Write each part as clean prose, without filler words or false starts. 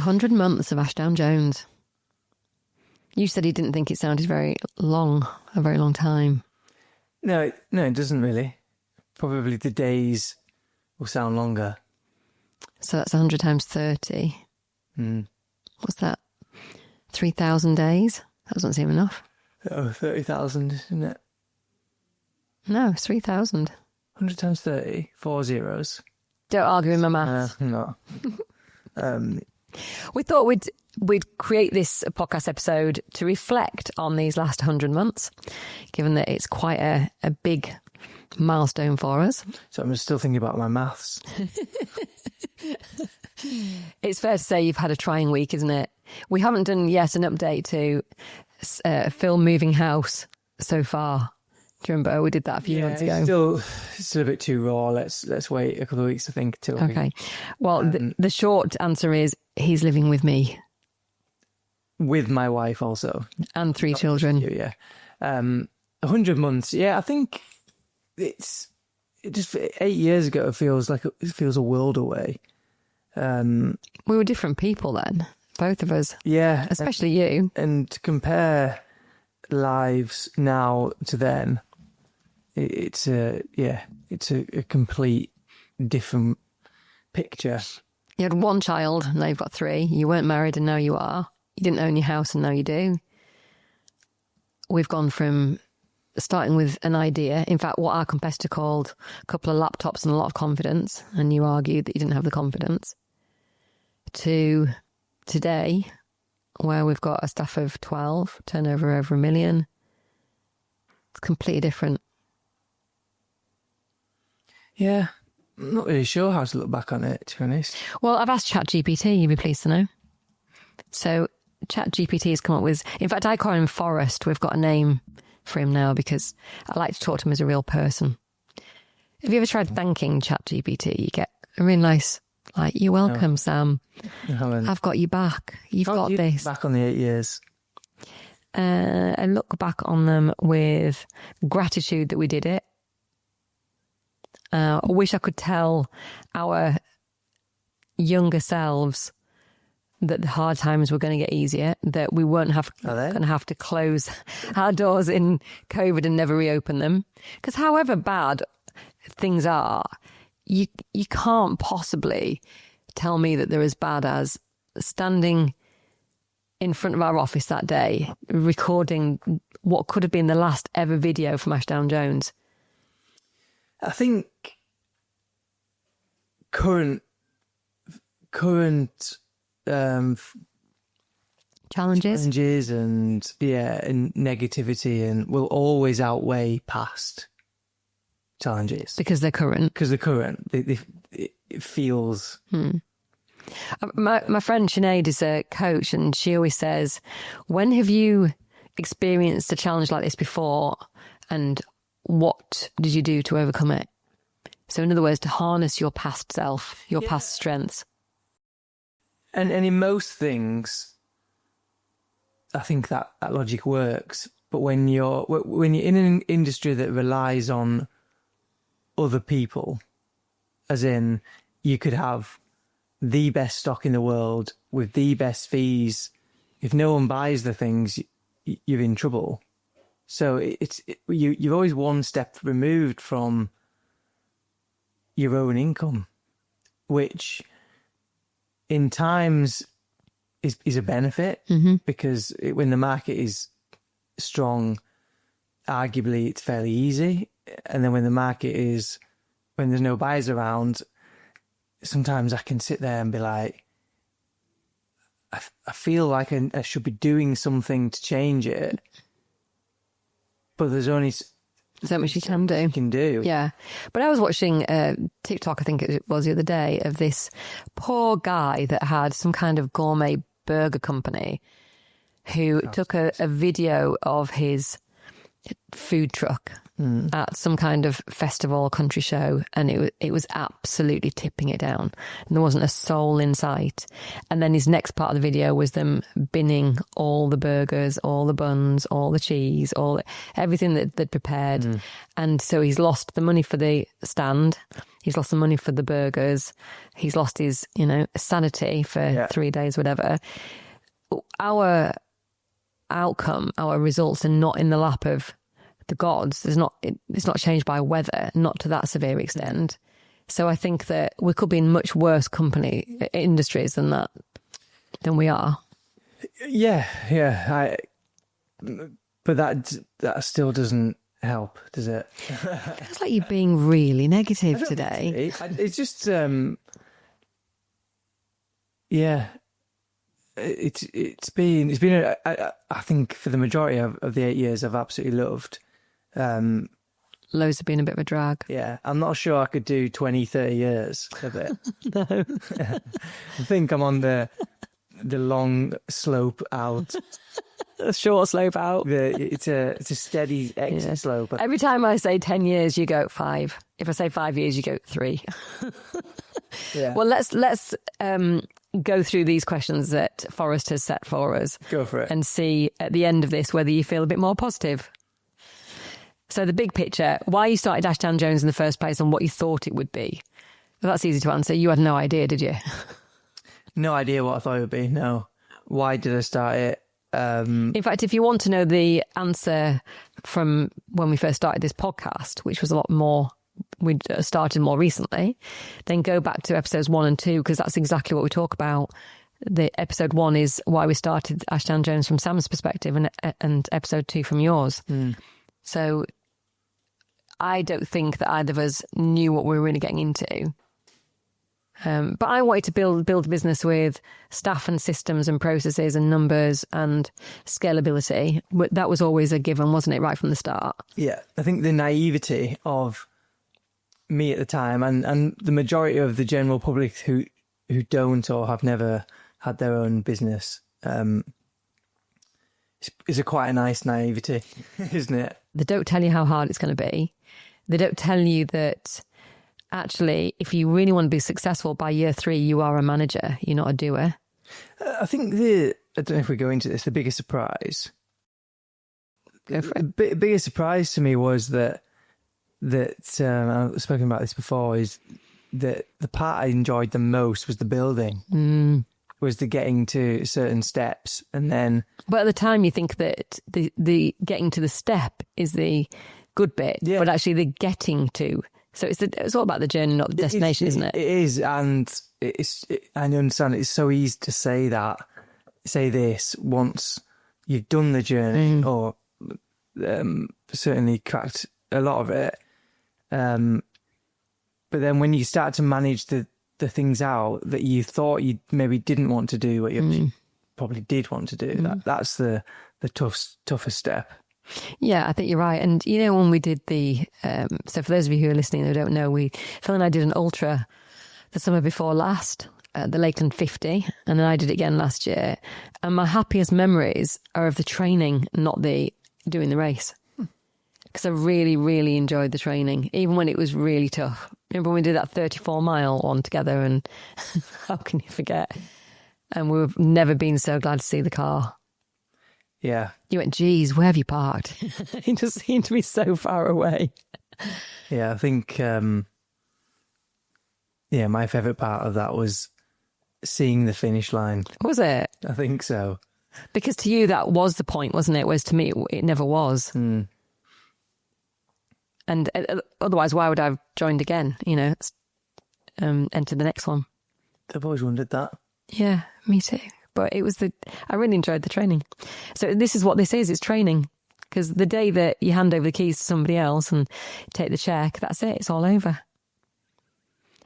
100 months of AshdownJones. You said you didn't think it sounded very long, a very long time. No, it doesn't really. Probably the days will sound longer. So that's 100 times 30. What's that? 3,000 days? That doesn't seem enough. Oh, 30,000, isn't it? No, it's 3,000. 100 times 30, 4 zeros. Don't argue with my maths. No. We thought we'd create this podcast episode to reflect on these last 100 months, given that it's quite a big milestone for us. So I'm still thinking about my maths. It's fair to say you've had a trying week, isn't it? We haven't done yet an update to Phil moving house so far. Do you remember we did that a few months ago? It's still a bit too raw. Let's wait a couple of weeks to think till. Okay. Well, the short answer is he's living with me. With my wife also. And 3 children. Yeah. 100 months. Yeah, I think it just 8 years ago it feels a world away. We were different people then, both of us. Yeah. Especially you. And to compare lives now to then, it's a complete different picture. You had 1 child, now you've got 3. You weren't married and now you are. You didn't own your house and now you do. We've gone from starting with an idea, in fact, what our competitor called a couple of laptops and a lot of confidence, and you argued that you didn't have the confidence, to today, where we've got a staff of 12, turnover over $1 million. It's completely different. Yeah, I'm not really sure how to look back on it, to be honest. Well, I've asked ChatGPT, you'd be pleased to know. So ChatGPT has come up with, in fact, I call him Forrest. We've got a name for him now because I like to talk to him as a real person. Have you ever tried thanking ChatGPT? You get a really nice, like, you're welcome, Sam. I've got you back. You've got this. Back on the 8 years. I look back on them with gratitude that we did it. I wish I could tell our younger selves that the hard times were going to get easier, that we weren't going to have to close our doors in COVID and never reopen them. Because however bad things are, you can't possibly tell me that they're as bad as standing in front of our office that day, recording what could have been the last ever video from Ashdownjones. I think current challenges and negativity and will always outweigh past challenges because they're current. It feels. My friend Sinead is a coach, and she always says, "When have you experienced a challenge like this before, and what did you do to overcome it?" So, in other words, to harness your past self, your past strengths. And in most things, I think that logic works. But when you're in an industry that relies on other people, as in you could have the best stock in the world with the best fees, if no one buys the things, you're in trouble. So you're always one step removed from your own income, which in times is a benefit, because when the market is strong, arguably it's fairly easy. And then when there's no buyers around, sometimes I can sit there and be like, I feel like I should be doing something to change it, but there's only so much you can do. Yeah. But I was watching TikTok, I think it was the other day, of this poor guy that had some kind of gourmet burger company who took a video of his food truck at some kind of festival or country show, and it was absolutely tipping it down, and there wasn't a soul in sight. And then his next part of the video was them binning all the burgers, all the buns, all the cheese, everything that they'd prepared. And so he's lost the money for the stand, He's lost the money for the burgers. He's lost his, sanity for 3 days, whatever. Our outcome, our results are not in the lap of the gods. It's not changed by weather, not to that severe extent. So I think that we could be in much worse industries than we are. Yeah. But that still doesn't help, does it? It feels like you're being really negative today. It's just, It's been I think for the majority of the 8 years I've absolutely loved. Loads have been a bit of a drag. Yeah, I'm not sure I could do 20, 30 years of it. No. I think I'm on the long slope out. A short slope out. It's a steady exit slope. Every time I say 10 years, you go 5. If I say 5 years, you go 3. Yeah. Well, let's go through these questions that Forrest has set for us. Go for it. And see at the end of this whether you feel a bit more positive. So the big picture, why you started AshdownJones in the first place and what you thought it would be. Well, that's easy to answer. You had no idea, did you? No idea what I thought it would be, no. Why did I start it? In fact, if you want to know the answer from when we first started this podcast, which was a lot more, we'd started more recently, then go back to episodes 1 and 2, because that's exactly what we talk about. The episode 1 is why we started AshdownJones from Sam's perspective, and episode 2 from yours. So I don't think that either of us knew what we were really getting into. But I wanted to build a business with staff and systems and processes and numbers and scalability. That was always a given, wasn't it, right from the start? Yeah, I think the naivety of me at the time and the majority of the general public who don't or have never had their own business is quite a nice naivety, isn't it? They don't tell you how hard it's going to be. They don't tell you that actually, if you really want to be successful by year 3, you are a manager, you're not a doer. I think I don't know if we go into this, the biggest surprise. Go for it. The biggest surprise to me was that I've spoken about this before, is that the part I enjoyed the most was the building, was the getting to certain steps, and then. But at the time, you think that the getting to the step is the good bit, but actually the getting to. So it's all about the journey, not the destination, isn't it? It is, and I understand it's so easy to say this once you've done the journey or certainly cracked a lot of it. But then when you start to manage the things out that you thought you maybe didn't want to do, what you probably did want to do, that's the toughest step. Yeah, I think you're right. And when we did so for those of you who are listening who don't know, Phil and I did an ultra the summer before last, the Lakeland 50, and then I did it again last year. And my happiest memories are of the training, not the doing the race. Because I really, really enjoyed the training, even when it was really tough. Remember when we did that 34-mile one together, and how can you forget? And we've never been so glad to see the car. Yeah. You went, geez, where have you parked? It just seemed to be so far away. Yeah, I think, my favourite part of that was seeing the finish line. Was it? I think so. Because to you, that was the point, wasn't it? Whereas to me, it never was. And otherwise, why would I have joined again? Enter the next one. I've always wondered that. Yeah, me too. But I really enjoyed the training. So this is what this is, it's training. Because the day that you hand over the keys to somebody else and take the check, that's it, it's all over.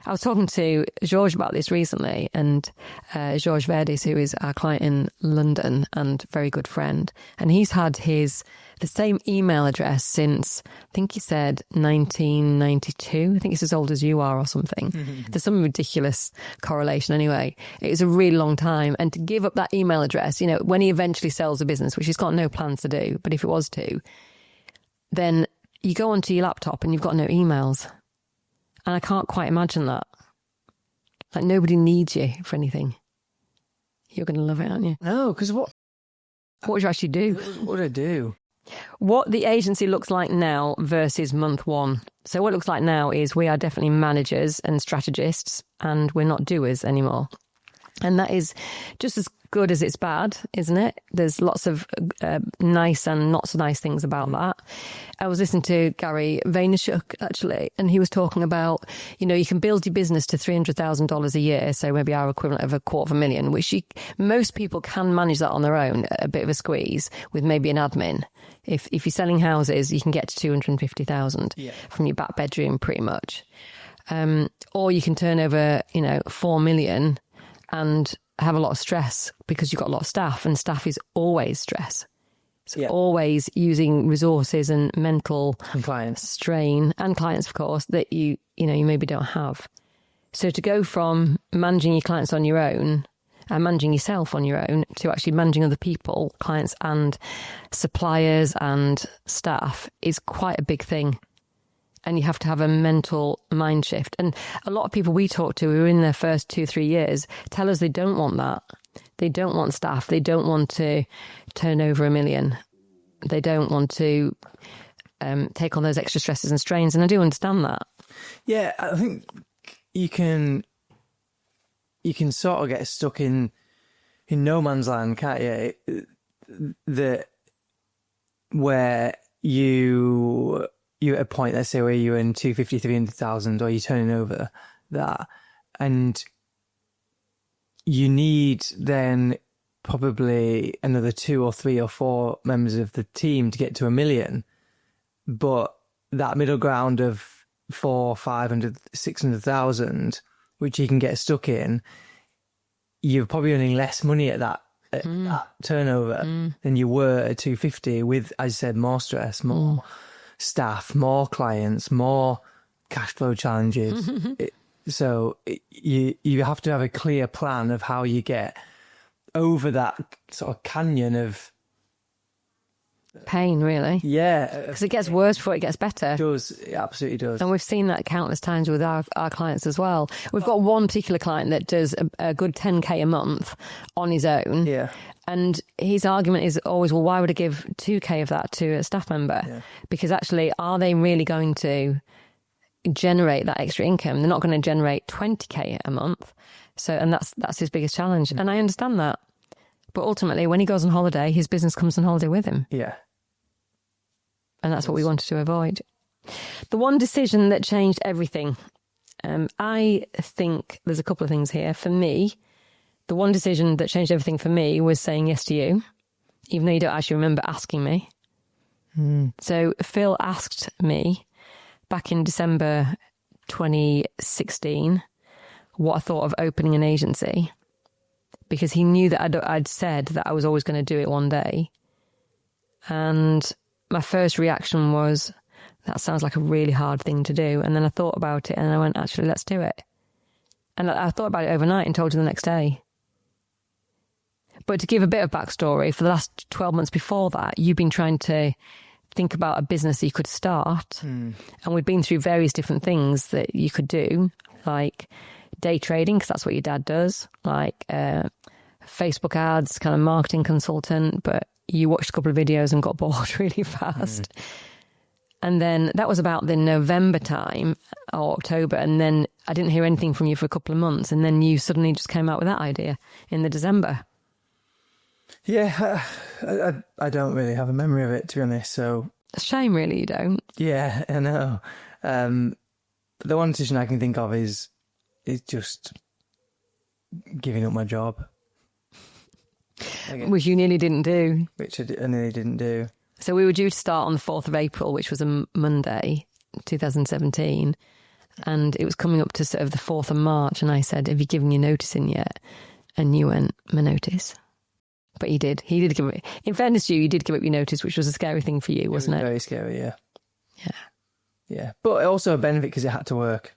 I was talking to George about this recently, and George Verdis, who is our client in London and very good friend, and he's had the same email address since, I think he said 1992. I think it's as old as you are or something. There's some ridiculous correlation anyway. It was a really long time. And to give up that email address, when he eventually sells the business, which he's got no plans to do, but if it was to, then you go onto your laptop and you've got no emails. And I can't quite imagine that. Like, nobody needs you for anything. You're going to love it, aren't you? No, because what would you actually do? What would I do? What the agency looks like now versus month one. So what it looks like now is we are definitely managers and strategists, and we're not doers anymore. And that is just as good as it's bad, isn't it? There's lots of nice and not so nice things about that. I was listening to Gary Vaynerchuk, actually, and he was talking about, you can build your business to $300,000 a year, so maybe our equivalent of $250,000, which most people can manage that on their own, a bit of a squeeze, with maybe an admin. If you're selling houses, you can get to 250,000 from your back bedroom, pretty much. Or you can turn over, 4 million and have a lot of stress because you've got a lot of staff, and staff is always stress. It's always using resources and mental and clients strain, and clients, of course, that you maybe don't have. So to go from managing your clients on your own and managing yourself on your own to actually managing other people, clients and suppliers and staff, is quite a big thing. And you have to have a mental mind shift. And a lot of people we talk to who are in their first 2-3 years tell us they don't want that. They don't want staff. They don't want to turn over $1 million. They don't want to take on those extra stresses and strains. And I do understand that. Yeah, I think you can sort of get stuck in no man's land, can't you? Where you're at a point, let's say, where you're in 250, 300,000, or you're turning over that, and you need then probably another 2 or 3 or 4 members of the team to get to $1 million. But that middle ground of 400, 500, 600,000, which you can get stuck in, you're probably earning less money at that turnover than you were at 250 with, as I said, more stress, more staff, more clients, more cash flow challenges. So you have to have a clear plan of how you get over that sort of canyon of pain, really. Yeah. Because it gets worse before it gets better. It does. It absolutely does. And we've seen that countless times with our clients as well. We've got one particular client that does a good 10K a month on his own. Yeah. And his argument is always, well, why would I give 2K of that to a staff member? Yeah. Because actually, are they really going to generate that extra income? They're not going to generate 20K a month. So, and that's his biggest challenge. And I understand that. But ultimately, when he goes on holiday, his business comes on holiday with him. Yeah. And that's what we wanted to avoid. The one decision that changed everything. I think there's a couple of things here. For me, the one decision that changed everything for me was saying yes to you, even though you don't actually remember asking me. So Phil asked me back in December 2016 what I thought of opening an agency, because he knew that I'd said that I was always going to do it one day. And my first reaction was, that sounds like a really hard thing to do. And then I thought about it and I went, actually, let's do it. And I thought about it overnight and told you the next day. But to give a bit of backstory, for the last 12 months before that, you've been trying to think about a business that you could start. And we'd been through various different things that you could do, like day trading, because that's what your dad does, like Facebook ads, kind of marketing consultant, but you watched a couple of videos and got bored really fast. And then that was about the November time or October. And then I didn't hear anything from you for a couple of months. And then you suddenly just came out with that idea in the December. Yeah, I don't really have a memory of it, to be honest. So it's a shame, really, you don't. Yeah, I know. The one decision I can think of is just giving up my job. Which you nearly didn't do. Which I nearly didn't do. So we were due to start on the 4th of April, which was a Monday, 2017. And it was coming up to sort of the 4th of March. And I said, have you given your notice in yet? And you went, my notice. But he did. He did give it. In fairness to you, you did give up your notice, which was a scary thing for you, wasn't it? Very scary, yeah. Yeah. Yeah. But also a benefit because it had to work.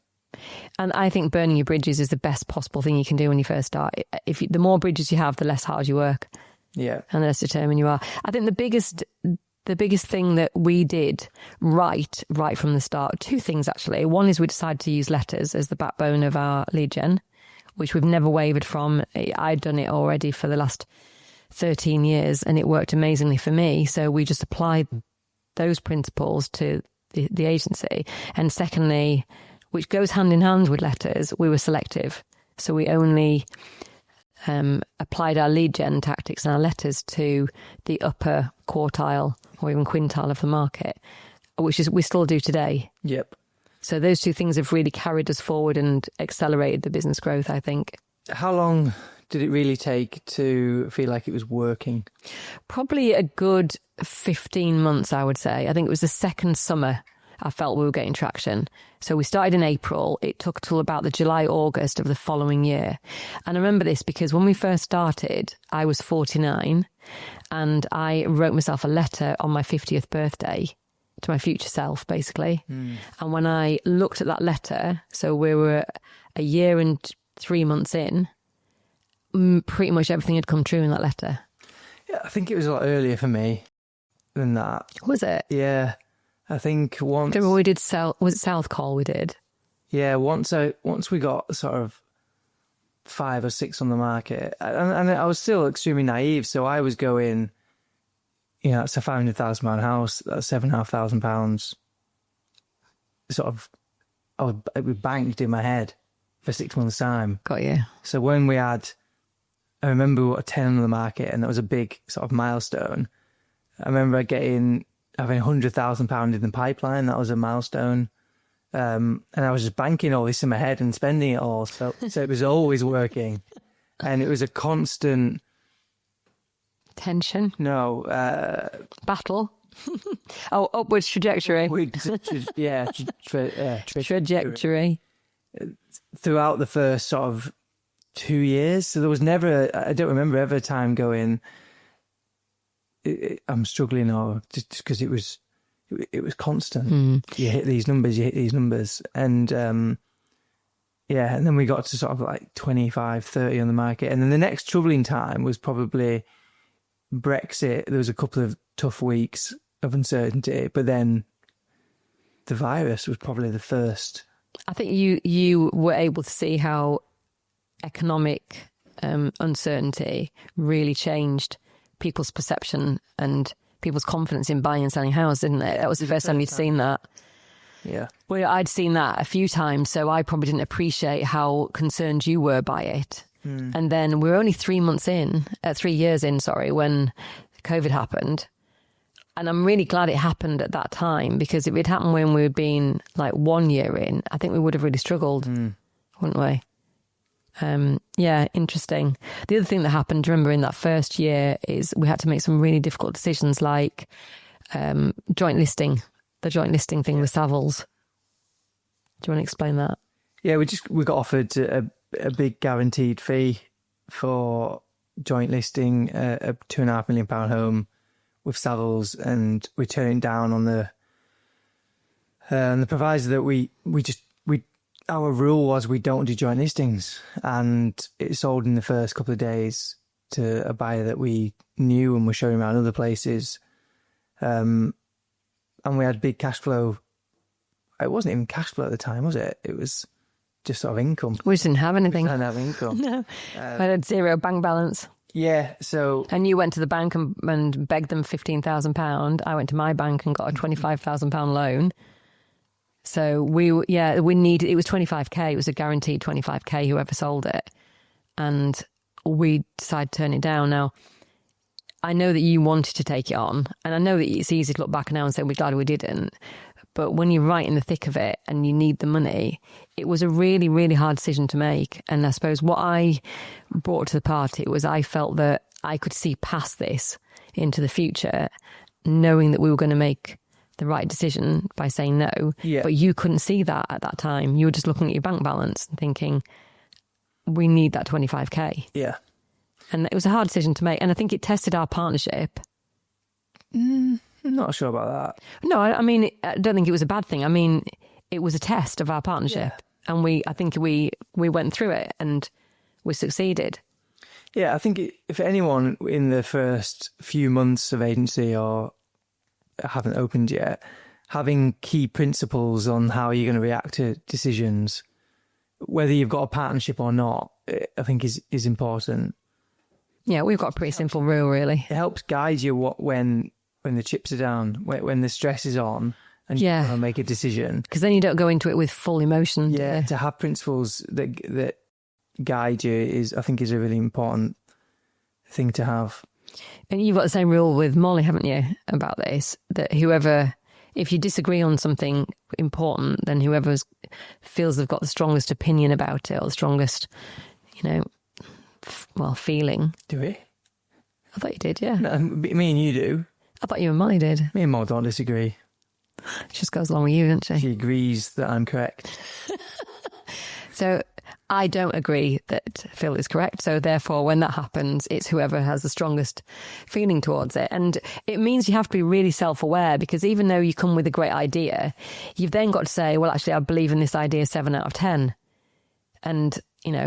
And I think burning your bridges is the best possible thing you can do when you first start. The more bridges you have, the less hard you work. Yeah. And the less determined you are. I think the biggest thing that we did right from the start, 2 things actually. One is we decided to use letters as the backbone of our lead gen, which we've never wavered from. I'd done it already for the last 13 years and it worked amazingly for me. So we just applied those principles to the agency. And secondly, which goes hand in hand with letters, we were selective. So we only applied our lead gen tactics and our letters to the upper quartile or even quintile of the market, which is we still do today. Yep. So those two things have really carried us forward and accelerated the business growth, I think. How long did it really take to feel like it was working? Probably a good 15 months, I would say. I think it was the second summer I felt we were getting traction. So we started in April. It took till about the July, August of the following year. And I remember this because when we first started, I was 49 and I wrote myself a letter on my 50th birthday to my future self, basically. And when I looked at that letter, so we were a year and 3 months in, pretty much everything had come true in that letter. Yeah, I think it was a lot earlier for me than that. Was it? Yeah. I think once... We did was it South Call we did? Yeah, once we got sort of 5 or 6 on the market, and I was still extremely naive, so I was going, you know, it's a £500,000 house, that's £7,500. Sort of, it was banked in my head for 6 months' time. Got you. So when we had, I remember we got a 10 on the market, and that was a big sort of milestone. I remember having £100,000 in the pipeline. That was a milestone. And I was just banking all this in my head and spending it all. So it was always working. And it was a constant... Tension? No. Battle? Upwards trajectory. Trajectory. Throughout the first sort of 2 years. So there was never... I don't remember ever a time going... I'm struggling, or just because it was constant. You hit these numbers, and and then we got to sort of like 25, 30 on the market, and then the next troubling time was probably Brexit. There was a couple of tough weeks of uncertainty, but then the virus was probably the first. I think you were able to see how economic uncertainty really changed people's perception and people's confidence in buying and selling houses, didn't it? That was the first time you'd seen that. Yeah. Well, I'd seen that a few times, so I probably didn't appreciate how concerned you were by it. And then we were only 3 years in, when COVID happened. And I'm really glad it happened at that time, because if it happened when we had been like 1 year in, I think we would have really struggled, wouldn't we? Yeah, interesting. The other thing that happened, remember, in that first year is we had to make some really difficult decisions, like joint listing, the joint listing thing with Savills. Do you want to explain that? Yeah, we got offered a big guaranteed fee for joint listing a £2.5 million home with Savills, and we turned it down on the proviso that our rule was we don't do joint listings, and it sold in the first couple of days to a buyer that we knew and were showing around other places. And we had big cash flow. It wasn't even cash flow at the time, was it? It was just sort of income. We just didn't have anything. We didn't have income. No. I had zero bank balance. Yeah, so... And you went to the bank and begged them £15,000. I went to my bank and got a £25,000 loan. So we needed, it was 25k, it was a guaranteed 25k whoever sold it. And we decided to turn it down. Now, I know that you wanted to take it on, and I know that it's easy to look back now and say we're glad we didn't. But when you're right in the thick of it and you need the money, it was a really, really hard decision to make. And I suppose what I brought to the party was I felt that I could see past this into the future, knowing that we were going to make the right decision by saying no. Yeah. But you couldn't see that at that time. You were just looking at your bank balance and thinking, we need that 25k. Yeah. And it was a hard decision to make. And I think it tested our partnership. I'm not sure about that. No, I mean, I don't think it was a bad thing. I mean, it was a test of our partnership. Yeah. And I think we went through it and we succeeded. Yeah, I think if anyone in the first few months of agency or haven't opened yet, having key principles on how you're going to react to decisions, whether you've got a partnership or not, I think is important. Yeah, we've got a pretty simple rule, really. It helps guide you when the chips are down, when the stress is on, and you want to make a decision. Because then you don't go into it with full emotion. Yeah, to have principles that guide you I think is a really important thing to have. And you've got the same rule with Molly, haven't you, about this? That if you disagree on something important, then whoever feels they've got the strongest opinion about it or the strongest, feeling. Do we? I thought you did, yeah. No, me and you do. I thought you and Molly did. Me and Molly don't disagree. She just goes along with you, doesn't she? She agrees that I'm correct. So I don't agree that Phil is correct. So therefore, when that happens, it's whoever has the strongest feeling towards it. And it means you have to be really self-aware, because even though you come with a great idea, you've then got to say, well, actually, I believe in this idea 7 out of 10. And,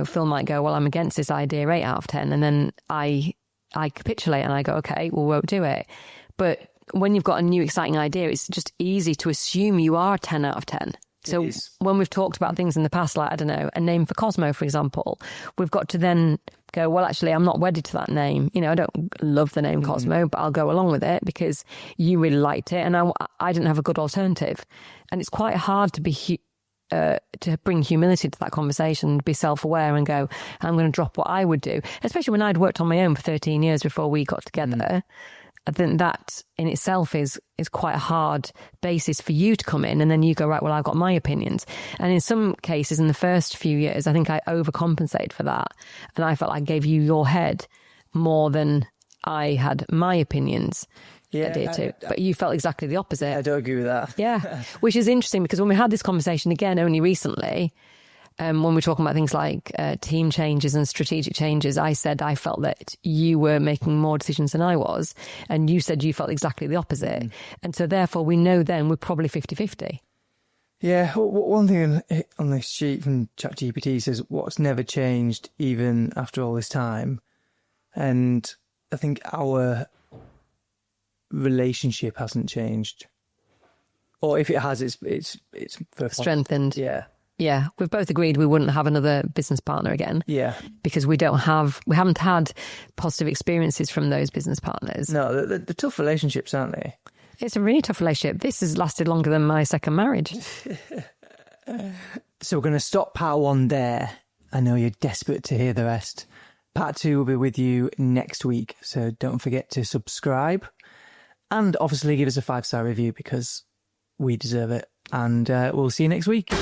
Phil might go, well, I'm against this idea 8 out of 10. And then I capitulate and I go, okay, we won't do it. But when you've got a new exciting idea, it's just easy to assume you are 10 out of 10. So when we've talked about things in the past, like, I don't know, a name for Cosmo, for example, we've got to then go, well, actually, I'm not wedded to that name. I don't love the name Cosmo, but I'll go along with it because you really liked it and I didn't have a good alternative. And it's quite hard to bring humility to that conversation, be self-aware and go, I'm going to drop what I would do, especially when I'd worked on my own for 13 years before we got together. I think that in itself is quite a hard basis for you to come in and then you go, right, well, I've got my opinions. And in some cases, in the first few years, I think I overcompensated for that. And I felt I gave you your head more than I had my opinions. Yeah, I did too. But you felt exactly the opposite. I don't agree with that. Yeah, which is interesting because when we had this conversation again only recently, when we're talking about things like team changes and strategic changes, I said I felt that you were making more decisions than I was, and you said you felt exactly the opposite. And so therefore we know then we're probably 50-50. Yeah, one thing on this sheet from ChatGPT says, what's never changed even after all this time? And I think our relationship hasn't changed. Or if it has, it's strengthened. Yeah. Yeah, we've both agreed we wouldn't have another business partner again. Yeah. Because we haven't had positive experiences from those business partners. No, they're tough relationships, aren't they? It's a really tough relationship. This has lasted longer than my second marriage. So we're going to stop part 1 there. I know you're desperate to hear the rest. Part 2 will be with you next week. So don't forget to subscribe and obviously give us a 5-star review because we deserve it. And we'll see you next week.